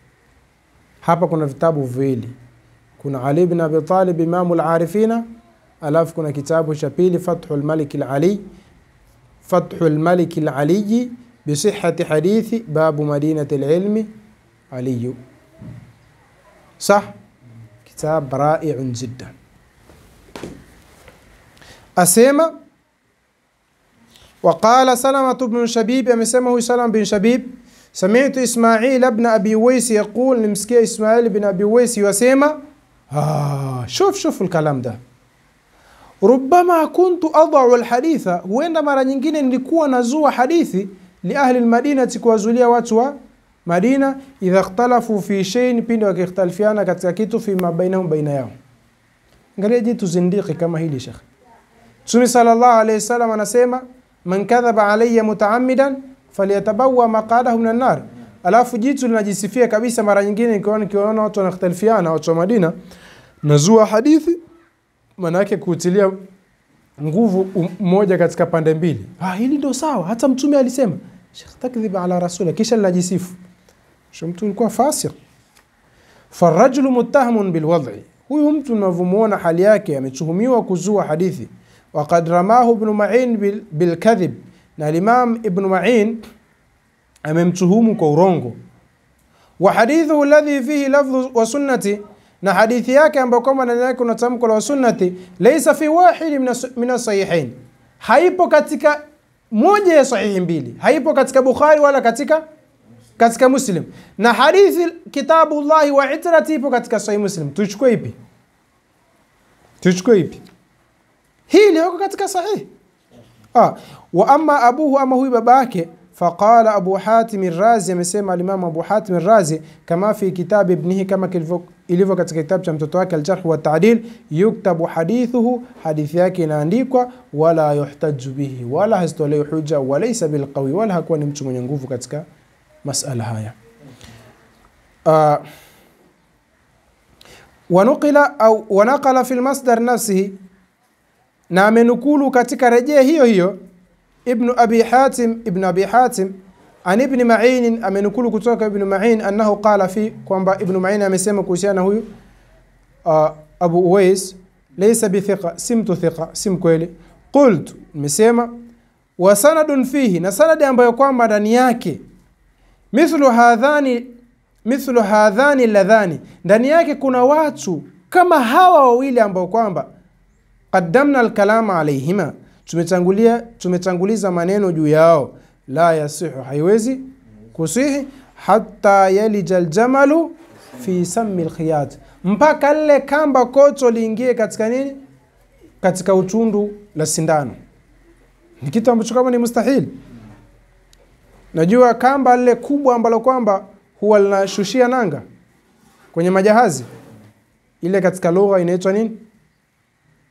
Hapa kuna vitabu viwili, kuna Ali ibn Abi Talib Imamul Arifina, alafu kuna kitabu cha pili Fathul Malik al-Ali, Fathul Malik al-Ali bi sihhati hadithi babu madinati al-ilmi Ali. صح؟ كتاب رائع جدا. أسيما وقال سلمة بن شبيب، أمسمه سلمة بن شبيب، سمعت إسماعيل ابن أبي ويس يقول، نمسكي إسماعيل بن أبي ويس وسيما شوف الكلام ده. ربما كنت أضع الحديث، وإن مرة nyingine nilikuwa nazua hadithi لأهل المدينة kuwazulia watu wa Madina, idha ikhtalafu fi shay'in, pindi wakikhtalifiana katika kitu, fi ma bainahum baina yao. Angalia jitu zindiki kama hili Sheikh. Mtume sallallahu alayhi wasallam anasema man kadhaba alayya mutaammidan falyatabawa maqadahu minan nar. Alafu jitu linajisifia kabisa mara nyingine nikiona watu wanakhtalifiana, watu wa Madina, nazua hadithi, maana yake kutilia nguvu mmoja katika pande mbili. Hili ndio sawa, hata mtume alisema. Sheikh takdhiba ala rasula, kisha linajisifu. Mtu alikuwa fasik. Farajulu muttahamun bilwad'i, huyu mtu tunavyomuona hali yake ametuhumiwa kuzua hadithi. Waqad ramahu ibn Ma'in bilkadhib, na Imam ibn Ma'in amemtuhumu kwa urongo. Wa hadithu alladhi fihi lafdhu wa sunnati, na hadithi yake ambayo kama ndani yake kuna tamko la sunnati, laysa fi wahid min as-sahihain, haipo katika moja ya sahihi mbili, haipo katika Bukhari wala katika Muslim. Na hadithi kitabullahi wa itrati ipo katika sahih Muslim. Tuchukue ipi? Hili liko katika sahih. Wa amma abuhu, ama huyu babake, faqala Abu Hatim ar-Razi, amesema al-Imam Abu Hatim ar-Razi, kama fi kitab ibnihi, kama ilivyo katika kitabu cha mtoto wake al-Jarh wa Ta'dil, yuktabu hadithuhu, hadithi yake inaandikwa, wala yuhtaju bihi, wala hastolewi hujja, walaysa bilqawi, wala hakuwa ni mtu mwenye nguvu katika masala haya. Wanaqala fi al-masdar nafsihi, na amenukulu katika rejea hiyo Ibn Abi Hatim an Ibn Ma'in, amenukulu kutoka Ibn Ma'in annahu qala fi, kwamba Ibn Ma'in amesema kuhusiana huyu Abu Uwais, laysa bi thiqa, simtu thiqa, sim kweli. Qultu, nimesema, wa sanadun fihi, na sanadi ambayo kwamba ndani yake mithlu hadhani ladhani, ndani yake kuna watu kama hawa wawili ambao kwamba qaddamna al-kalama alayhima, tumetanguliza maneno juu yao. La yasihu, haiwezi kusihi, hatta yalija al-jamalu fi sammi al-khiyat, mpaka lile kamba koto liingie katika nini? Katika utundu la sindano. Ni kitu ambacho kama ni mustahil. Najua kamba lile kubwa ambalo kwamba huwa linashushia nanga kwenye majahazi, ile katika lugha inaitwa nini?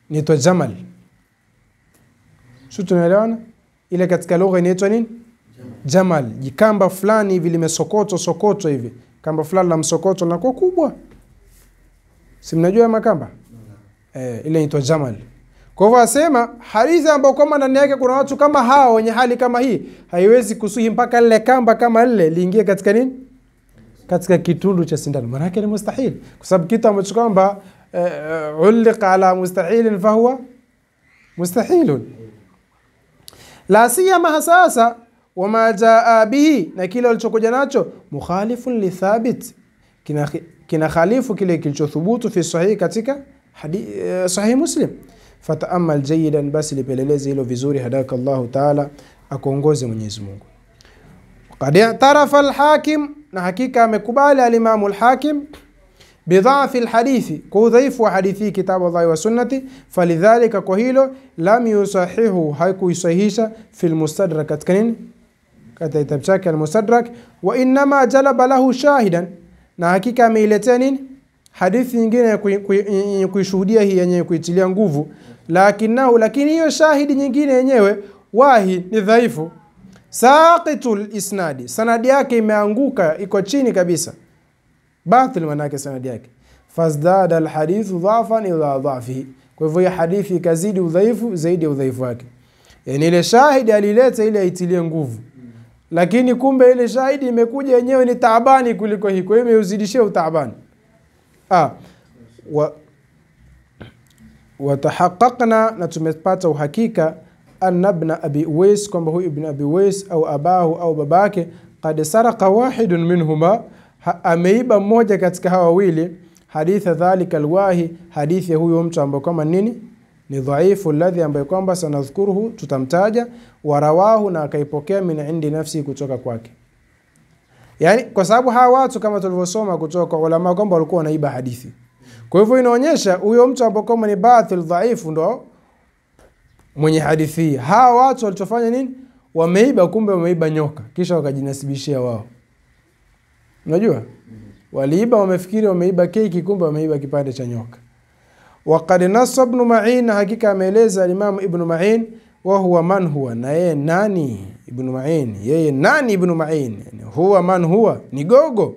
Inaitwa jamal. Sio, tunaelewana? Ile katika lugha inaitwa nini? Jamal. Jikamba fulani hivi limesokoto hivi. Kamba fulani la msokoto na kwa kubwa. Si mnajua makamba? Ile inaitwa jamal. Kwa hivyo asema hadithi ambayo kama ndani yake kuna watu kama hao wenye hali kama hii haiwezi kusuhi mpaka lile kamba kama lile liingie katika nini? Katika kitundu cha sindano. Maana yake ni mustahili. Kwa sababu kitu ambacho kwamba ulqa ala mustahilin fahuwa mustahilun. La siyama hasasa wama jaa bihi, na kile alichokuja nacho mukhalifun li thabit, kina khalifu kile kilichothubutu fi sahih katika sahih Muslim. Fataamal jayidan, basi lipeleleze hilo vizuri, hadaka Allahu taala, akuongoze Mwenyezi Mungu. Qad i'tarafa al-Hakim, na hakika amekubali al-Imam al-Hakim bidhaafi al-hadithi, kwa udhaifu wa hadithi kitabu Allah wa sunnati, falidhalika kwa hilo lam yusahihu, haikuisahihisha fil mustadrak, katika nini? Katika kitabu chake al-Mustadrak. Wa inma jalaba lahu shahidan, na hakika ameiletea nini? Hadithi nyingine ya kuishuhudia hii yenyewe, kuitilia nguvu. Lakini hiyo shahidi nyingine yenyewe wahi ni dhaifu. Saqitul isnadi, sanadi yake imeanguka, iko chini kabisa. Batil manake sanadi yake. Fazdada alhadithu dhafan ila dhafihi, kwa hivyo hadithi ikazidi udhaifu zaidi ya udhaifu wake. Yani ile shahidi alileta ile aitilie nguvu, lakini kumbe ile shahidi imekuja yenyewe ni taabani kuliko hii, kwa hiyo imeuzidishia utaabani. Watahaqqaqna, na tumepata uhakika, anna ibn Abi Uwais, kwamba huyu ibn Abi Uwais au abahu au babake, qad sarqa wahidun minhuma, ameiba mmoja katika hawa wawili, haditha dhalika alwahi, hadithi ya huyo mtu ambaye kama nini ni dhaifu, alladhi ambaye kwamba sanadhkuruhu, tutamtaja, warawahu, na akaipokea min indi nafsi, kutoka kwake. Yani kwa sababu hawa watu kama tulivyosoma kutoka kwa ulama kwamba walikuwa wanaiba hadithi. Kwa hivyo inaonyesha huyo mtu ambaye kama ni batil dhaifu ndo mwenye hadithi. Hawa watu walichofanya nini? Wameiba, kumbe wameiba nyoka, kisha wakajinasibishia wao. Unajua? Waliiba, wamefikiri wameiba keki, kumbe wameiba kipande cha nyoka. Waqad nassa ibn Ma'in, hakika ameeleza Imam Ibn Ma'in, wa huwa man huwa, na yeye nani Ibn Ma'in, yeye nani Ibn Ma'in, yani huwa man huwa ni gogo,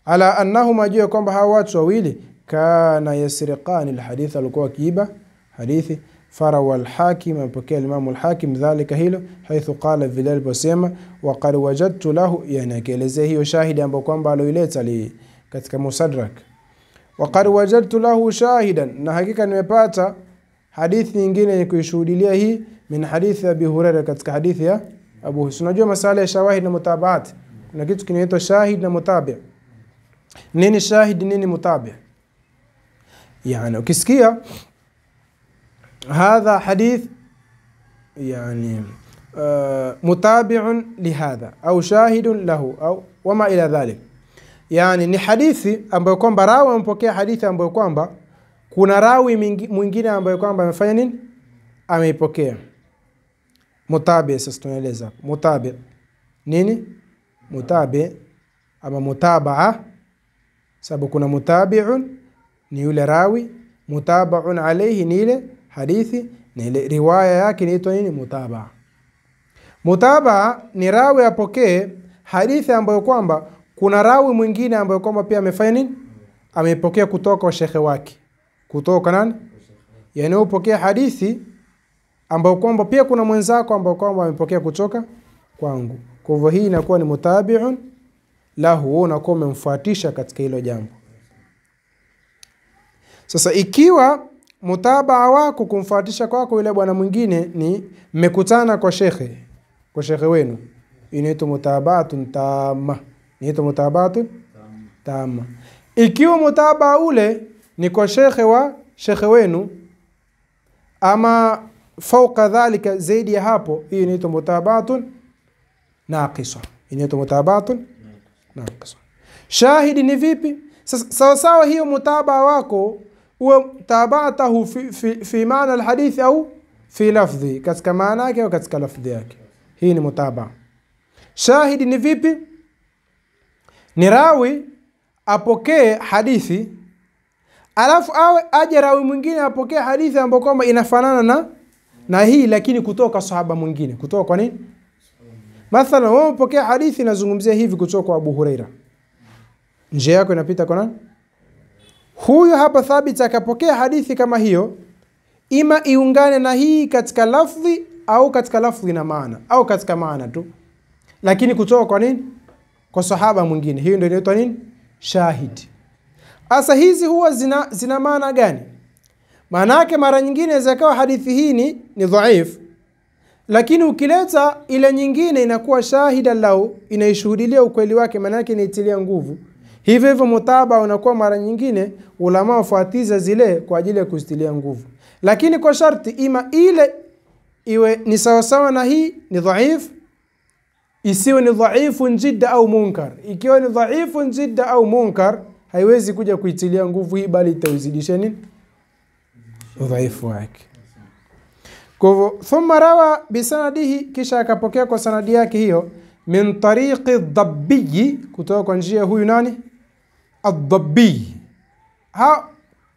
ala annahu, majua kwamba hawa watu wawili kana yasriqani alhadith, alikuwa kiiba hadithi. Farawa al-Hakim, amepokea Imam al-Hakim dhalika hilo, haithu qala vile aliposema, wa qad wajadtu lahu, yani akielezea hiyo shahidi ambayo kwamba aloileta katika Musadrak. Wa qad wajadtu lahu shahidan, na hakika nimepata hadithi nyingine ni kuishuhudia hii, min hadithi Abi Hurairah, katika hadithi ya Abu Hurairah. Unajua masala ya shawahid na mutabaat, kuna kitu kinaitwa shahid na mutabi'. Nini shahid, nini mutabi'? Yani ukisikia hadha hadith yani mutabi'un lihadha au shahidun lahu au wama ila dhalik, yani ni hadithi ambayo kwamba rawi amepokea hadithi ambayo kwamba kuna rawi mwingine ambaye kwamba amefanya nini? Ameipokea. Mutabi, sasa tunaeleza mutabi nini? Mutabi ama mutabaa, sababu kuna mutabi'un ni yule rawi, mutaba'un alayhi ni ile hadithi, ni ile riwaya yake inaitwa nini? Mutabaa. Mutabaa ni rawi apokee hadithi ambayo kwamba kuna rawi mwingine ambaye kwamba pia amefanya nini? Ameipokea kutoka kwa shekhe wake. Kutoka nani? Yani upokea hadithi ambayo kwamba pia kuna mwenzako ambaye kwamba amepokea kutoka kwangu. Kwa hivyo hii inakuwa ni mutabi'un lahu, unakuwa umemfuatisha katika hilo jambo. Sasa ikiwa mutabaa wako kumfuatisha kwako yule bwana mwingine ni mmekutana kwa shekhe wenu, inaitwa mutabaatun tamma, inaitwa mutabaatun tamma. Ikiwa mutabaa ule ni kwa shekhe wenu ama fauka dhalika, zaidi ya hapo, hii inaitwa mutabaatun naqisa, inaitwa mutabaatun naqisa. Shahidi ni vipi? Sawa sawa hiyo mutabaa wako huwa tabaatahu fi maana alhadith au fi lafdhi, katika maana yake au katika lafdhi yake, hii ni mutabaa. Shahidi ni vipi? Ni rawi apokee hadithi alafu aje rawi mwingine apokee hadithi ambayo kwamba inafanana na hii, lakini kutoka sahaba mwingine. Kutoka kwa nini? Mathalan wewe upokea hadithi inazungumzia hivi kutoka kwa Abu Huraira, njia yako inapita kwa nani? Huyu hapa thabit akapokea hadithi kama hiyo, ima iungane na hii katika lafdhi au katika lafdhi na maana au katika maana tu, lakini kutoka kwa nini? Kwa sahaba mwingine. Hiyo ndio inaitwa nini? Shahid. Asa hizi huwa zina maana gani? Maana yake mara nyingine zikawa hadithi hii ni dhaif, lakini ukileta ile nyingine inakuwa shahida lau, inaishuhudia ukweli wake, maana yake inaitilia nguvu. Hivyo hivyo mutaba unakuwa mara nyingine ulama wafuatiza zile kwa ajili ya kustilia nguvu, lakini kwa sharti ima ile iwe ni sawa sawa na hii ni dhaif, isiwe ni dhaifun jidda au munkar. Ikiwa ni dhaifun jidda au munkar, haiwezi kuja kuitilia nguvu hii, bali itauzidisha nini? Udhaifu wake. Kwa hivyo thumma rawa bisanadihi, kisha akapokea kwa sanadi yake hiyo, min tariqi ad-Dabbi, kutoka kwa njia huyu nani? Ad-Dabbi.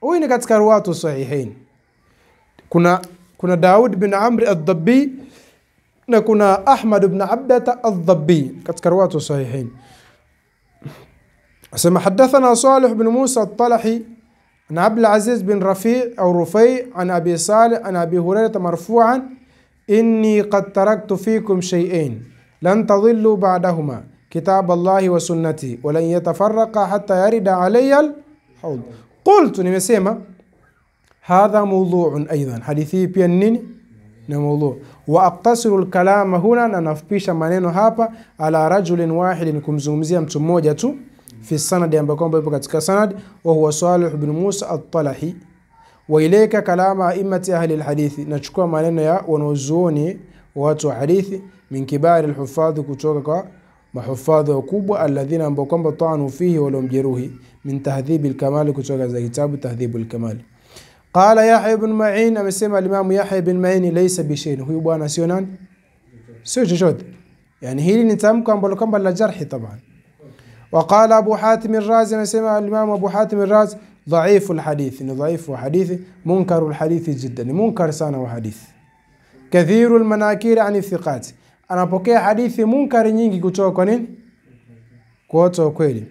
Huyu ni katika ruwatu sahihain. Kuna Daud bin Amr ad-Dabbi na kuna Ahmad ibn Abdata ad-Dabbi katika ruwatu sahihain. asema hadathana Salih bin Musa at-Talahi عن عبد العزيز بن رفيع أو رفيع عن أبي صالح عن أبي هريرة مرفوعا إني قد تركت فيكم شيئين لن تضلوا بعدهما كتاب الله وسنتي ولن يتفرقا حتى يرد علي الحوض. قلت نمسيما هذا موضوع أيضا، حديثي بينني موضوع، وأقتصر الكلام هنا نفبيش maneno hapa على رجل واحد kumzungumzia mtu mmoja tu في السند ambako ipo katika sanad, wa huwa Salih ibn Musa at-Talahi. Wa ilayka kalama a'immati ahli al-hadith, nachukua maneno ya wanazuoni watu wa hadithi, min kibari al-huffadh, kutoka kwa mahufadhi wakubwa, alladhina ambao ta'anu fihi wa lumjeruhi, min tahdhib al-kamal, kutoka za kitabu tahdhib al-kamal. Qala Yahya ibn Ma'in, amesema al-Imam Yahya ibn Ma'in, laysa bishayn, huyu bwana sio nani? Sio chochote. Yani hili ni tamko ambalo kwamba la jarhi taban. وقال أبو حاتم الرازي، نسمع الإمام أبو حاتم الرازي ضعيف الحديث، إنه ضعيف وحديث، منكر الحديث جدا، منكر سنة وحديث، كثير المناكير عن الثقات. أنا بقي حديث منكر نيجي كتوه كنين كوتو كويلي.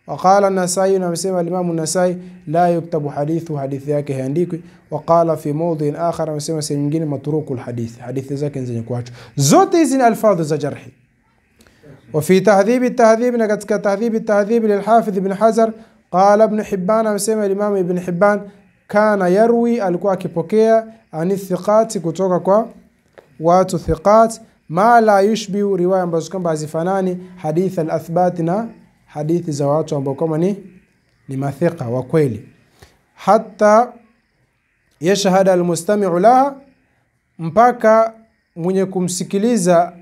وقال النسائي، نسمع الإمام النسائي لا يكتب حديثه، حديث ذاك هنديك. وقال في موضع آخر، نسمع سنجين متروك الحديث، حديث ذاك نزني كواتش. زوت إذن ألفاظ زجرحي. وفي تهذيب التهذيب، نكتك تهذيب التهذيب للحافظ ابن حجر، قال ابن حبان، مسمى الإمام ابن حبان كان يروي، alikuwa akipokea ani thiqati, kutoka kwa watu thiqat, ma la yushbihu, riwaya ambazo kwamba hazifanani hadith al-athbat, na hadithi za watu ambao kama ni mathiqa wa kweli, hatta yashhada al-mustami'u laha, mpaka mwenye kumsikiliza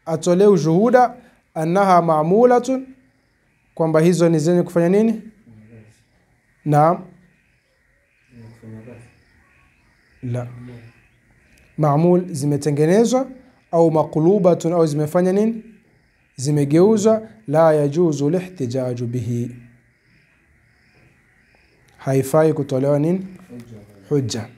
atolee ushuhuda, annaha ma'mulatun, kwamba hizo ni zenye kufanya nini? Naam, la ma'mul, zimetengenezwa, au maqlubatun, au zimefanya nini? Zimegeuzwa. La yajuzu lihtijaju bihi, haifai kutolewa nini? Hujja.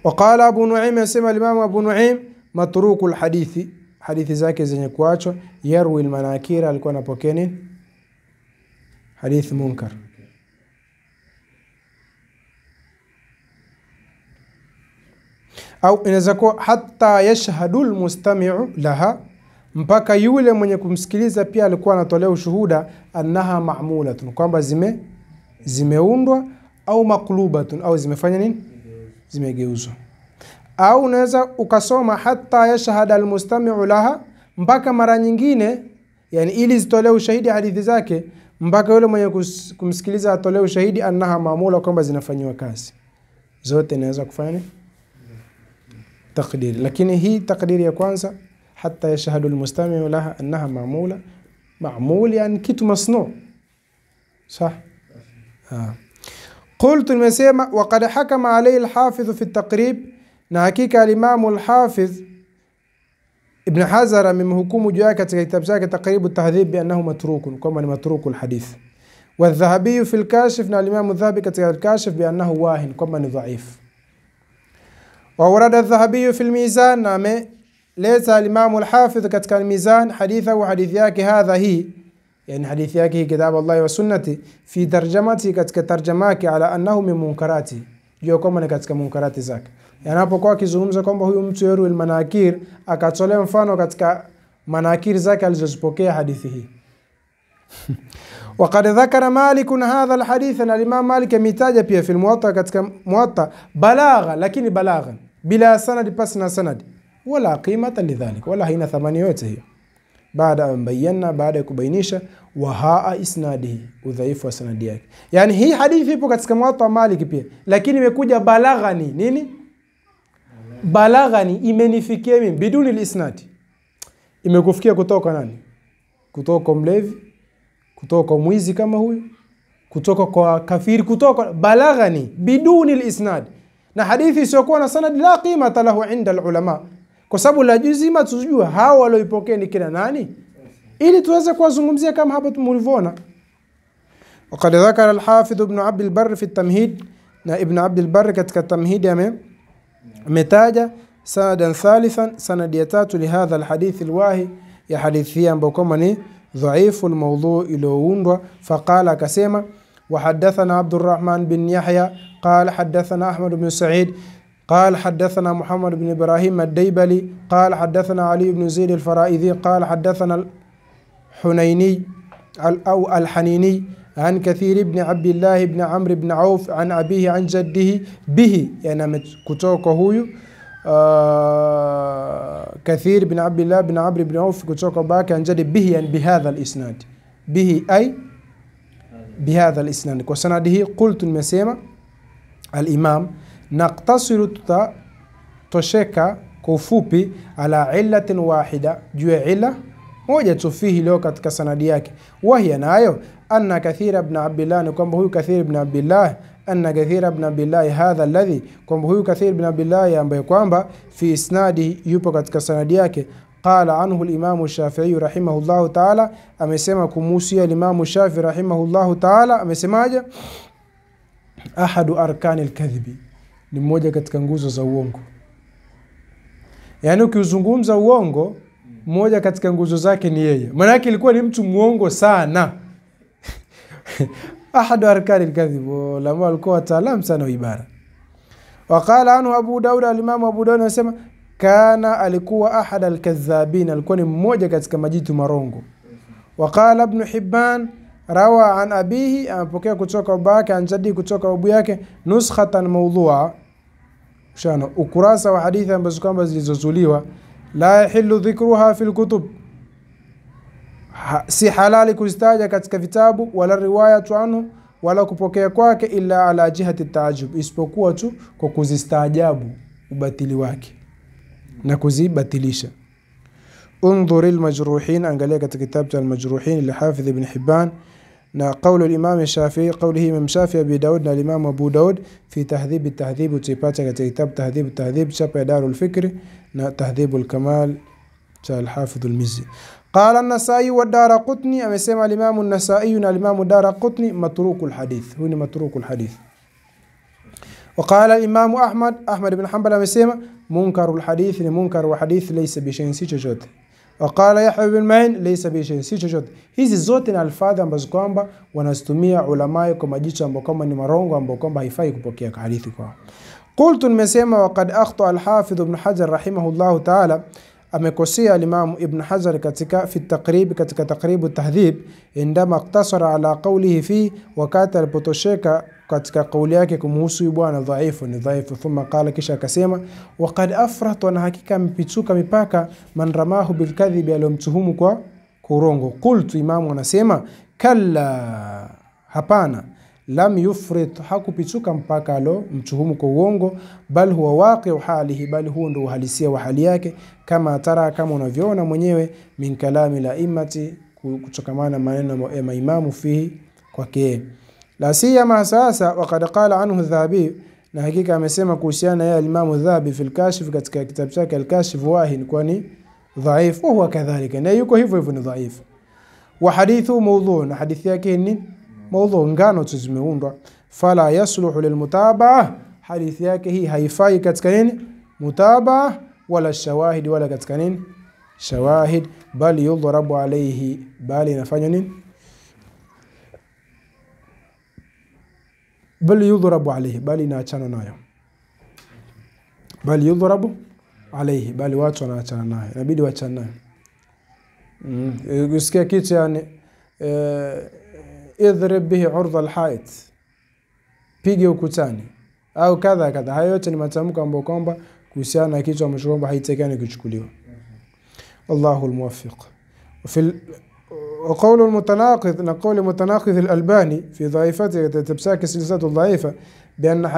وقال أبو نعيم، يسمى الإمام أبو نعيم متروك الحديث، حديث zake zenye kuachwa. Yarwi al-manakira, alikuwa anapokea nini? Hadith munkar. Au inaweza kuwa hatta yashhadu al-mustami'u laha, mpaka yule mwenye kumsikiliza pia alikuwa anatolea ushuhuda, annaha ma'mulatun, kwamba zimeundwa, au maqlubatun, au zimefanya nini? Zimegeuzwa. Au unaweza ukasoma hatta yashhada almustami'u laha, mpaka mara nyingine, yani ili zitolee ushahidi hadithi zake, mpaka yule mwenye kumsikiliza atolee ushahidi annaha maamula, kwamba zinafanywa kazi. Zote inaweza kufanya takdiri, lakini hii takdiri ya kwanza, hatta yashhadu almustami'u laha annaha maamula, ma'mul yani kitu masnu, صح. قلت المسيما وقد حكم عليه الحافظ في التقريب، نحكيك الإمام الحافظ ابن حجر من حكم جاءك كتاب تقريب التهذيب بأنه متروك، كما متروك الحديث. والذهبي في الكاشف، الإمام الذهبي كتاب الكاشف بأنه واهن، كما ضعيف. وورد الذهبي في الميزان، نعم ليس الإمام الحافظ كتاب الميزان حديثه وحديثياك هذا هي، يعني حديثياك كتاب الله وسنته، في ترجمته كتاب ترجماك على أنه من منكراته، jua kwamba ni katika munkarati zake. Yanapokuwa akizungumza kwamba huyu mtu yarwi almanakir, akatolea mfano katika manakir zake alizozipokea hadithi hii. وقد ذكر مالك هذا الحديث ان الامام مالك ميتاج pia في الموطأ katika muwatta balagha, lakini balagha bila sanad, pasna sanad, wala qimata lidhalik, wala haina thamani yote hiyo. Baada mbayana, baada kubainisha wa haa isnadihi, udhaifu wa sanadi yake. Yani hii hadithi ipo katika muwatta Malik pia, lakini imekuja balaghani. Nini balaghani? Imenifikia mimi biduni al-isnad. Imekufikia kutoka nani? Kutoka kwa mlevi, kutoka kwa mwizi kama huyu, kutoka kwa kafiri, kutoka balaghani biduni al-isnad. Na hadithi isiyokuwa na sanad la qimata lahu inda al-ulama, kwa sababu lazima tujue hao walioipokea ni kina nani, ili tuweze kuwazungumzia kama hapa tumulivyoona. وقد ذكر الحافظ ابن عبد البر في التمهيد، na Ibn Abd al-Barr katika tamhidi ametaja sanadan thalithan, sanadi ya tatu lihadha alhadith alwahi, ya hadithi ambayo kama ni dhaifu almawdhu iliyoundwa. Faqala, akasema وحدثنا عبد الرحمن بن يحيى قال حدثنا أحمد بن سعيد قال حدثنا محمد بن إبراهيم الديبلي قال حدثنا علي بن زيد الفرائذي قال حدثنا الحنيني أو الحنيني عن كثير بن عبد الله بن عمرو بن عوف عن أبيه عن جده به، يعني كتوك هو كثير بن عبد الله بن عمرو بن عوف كتوك باك عن جده به، يعني بهذا الإسناد، به أي بهذا الإسناد. وسنده قلت المسيمة الإمام نقتصر تشكى كفوبي على علة واحدة، جوا علة موجة فيه لو katika sanadi yake. وهي nayo أن كثير بن عبد الله، kwamba huyu كثير بن عبد الله، أن كثير بن عبد الله هذا الذي، kwamba huyu كثير بن عبد الله ambaye kwamba في isnadi yupo katika sanadi yake. قال عنه الإمام الشافعي رحمه الله تعالى، amesema kumuhusia الإمام الشافعي رحمه الله تعالى, amesemaje? أحد أركان الكذب, ni mmoja katika nguzo za uongo. Yani ukizungumza uongo, mmoja katika nguzo zake ni yeye. Maana yake ilikuwa ni mtu muongo sana. أحد أركان الكذب, lama alikuwa wataalamu sana wa ibara. وقال عنه أبو داود, الإمام أبو داود anasema kana, alikuwa ahad al-kadhabin, alikuwa ni mmoja katika majitu marongo. Waqala Ibn Hibban rawa an abihi, amepokea kutoka babake, an jaddi kutoka babu yake, nuskhatan mawdhu'a, shana ukurasa wa hadithi ambazo kwamba zilizozuliwa, la yahillu dhikruha fil kutub, si halali kuzitaja katika vitabu, wala riwayatu anhu, wala kupokea kwake, illa ala jihati taajub, isipokuwa tu kwa kuzistaajabu ubatili wake na kuzibatilisha. انظر المجروحين, angalia katika kitabu cha al-Majruhin لحافظ ابن حبان, na قول الإمام الشافعي, قوله إمام شافعي أبي داود na الإمام أبو داود في تهذيب التهذيب, utipata katika kitabu تهذيب التهذيب chapa ya Darul Fikri, na تهذيب الكمال cha al-Hafidh al-Mizzi. قال النسائي والدارقطني, amesema الإمام النسائي na الإمام الدارقطني متروك الحديث, هو ni متروك الحديث. وقال الإمام أحمد بن حنبل, amesema منكر الحديث, ni munkar wa hadith, laysa bi shay'in, si chochote. وقال يحيى بن معين laysa bi shay'in, si chochote. Hizi zote ni alfadhi ambazo kwamba wanazitumia ulama kwa majicho ambao kama ni marongo, ambao kwamba haifai kupokea hadithi kwao. Qultu, nimesema waqad akhta al-Hafidh Ibn Hajar rahimahullah ta'ala, amekosea al-Imam Ibn Hajar katika fi at-Taqrib, katika Taqrib at-Tahdhib, indama iqtasara ala qawlihi fi, wakati alipotosheka katika kauli yake kumhusu bwana dhaifu, ni dhaifu. Thumma qala, kisha akasema waqad afrata, na hakika mpituka mipaka, man ramahu bilkadhibi, aliyomtuhumu kwa urongo. Qultu, imamu anasema kalla, hapana, lam yufrit, hakupituka mpaka alo mtuhumu kwa uongo, bal huwa waqi'u halihi, bali huo ndio uhalisia wa hali yake, kama tara, kama unavyoona mwenyewe, min kalami la imati, kutokamana maneno ya maimamu fihi kwake. La siyama sasa, waqad qala anhu Dhahabi, na hakika amesema kuhusiana ya Imam Dhahabi fil Kashif, katika kitabu chake al-Kashif, wahin, kwani dhaif, wa huwa kadhalika, na yuko hivyo hivyo ni dhaif. Wa hadithu mawdhu', na hadithi yake ni mawdhu', ngano zimeundwa. Fala yasluhu lilmutabaa, hadithi yake hii haifai katika nini mutabaa, wala shawahid, wala katika nini shawahid, bali yudhrabu alayhi, bali inafanya nini bal yudhrabu alayhi, bali inaachana nayo, bali yudhrabu alayhi, bali watu wanaachana nayo, inabidi waachane nayo. Ukisikia kitu yani idhrib bihi urdha alhait, pige ukutani au kadha kadha, hayo yote ni matamko ambayo kwamba kuhusiana na kitu ambacho kwamba haitakani kuchukuliwa. Allahu almuwaffiq. وقول المتناقض نقول المتناقض الألباني في ضعيفته تبساك السلسلة الضعيفة بأن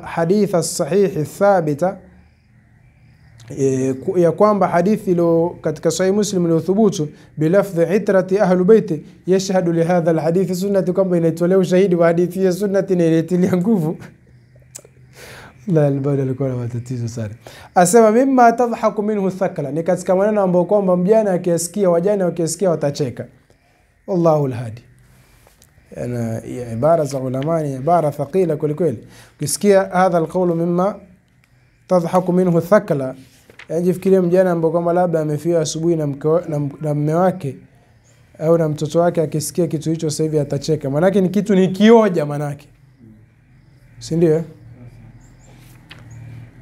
حديث الصحيح الثابت ya kwamba hadithi ilo katika Sahih Muslim iliyothubutu bilafdhi itrati ahlu baiti yashhadu li hadha alhadith sunnati, kwamba inaitolea ushahidi wa hadithi ya sunnati na inatilia nguvu. La Albani alikuwa na matatizo sana. Asema mimma tadhaku minhu thakala, ni katika maneno ambayo kwamba mjana akisikia, wajana wakisikia watacheka. Wallahu alhadi. Yana ibara za ulama ni ibara thaqila kweli kweli. Ukisikia hadha alqawlu mimma tadhaku minhu thakala, yajifikiria mjana ambaye kwamba labda amefia asubuhi na mume wake au na mtoto wake, akisikia kitu hicho sasa hivi atacheka, manake ni kitu ni kioja manake, si ndio?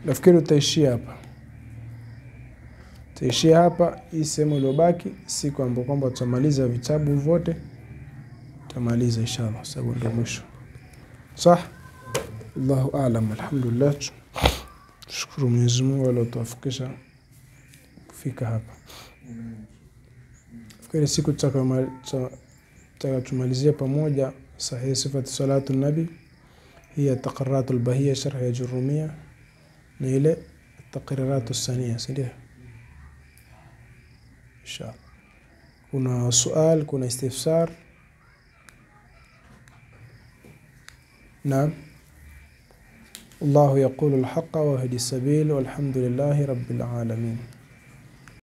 Nafikiri tutaishia hapa. Tutaishia hapa hii sehemu iliyobaki, siku ambapo kwamba tutamaliza vitabu vyote tutamaliza inshallah, sababu ndio mwisho. Sah? Allahu a'lam. Alhamdulillah. Shukuru Mwenyezi Mungu aliyotuafikisha kufika hapa. Fikiri siku tumalizia pamoja sahih sifatu salatu nabi, hiya taqarrat albahiyya sharh ya Jurumiyya na ile taqrirat as-saniyya, ndio inshallah. Kuna swali, kuna istifsar? Naam. الله يقول الحق ويهدي السبيل والحمد لله رب العالمين.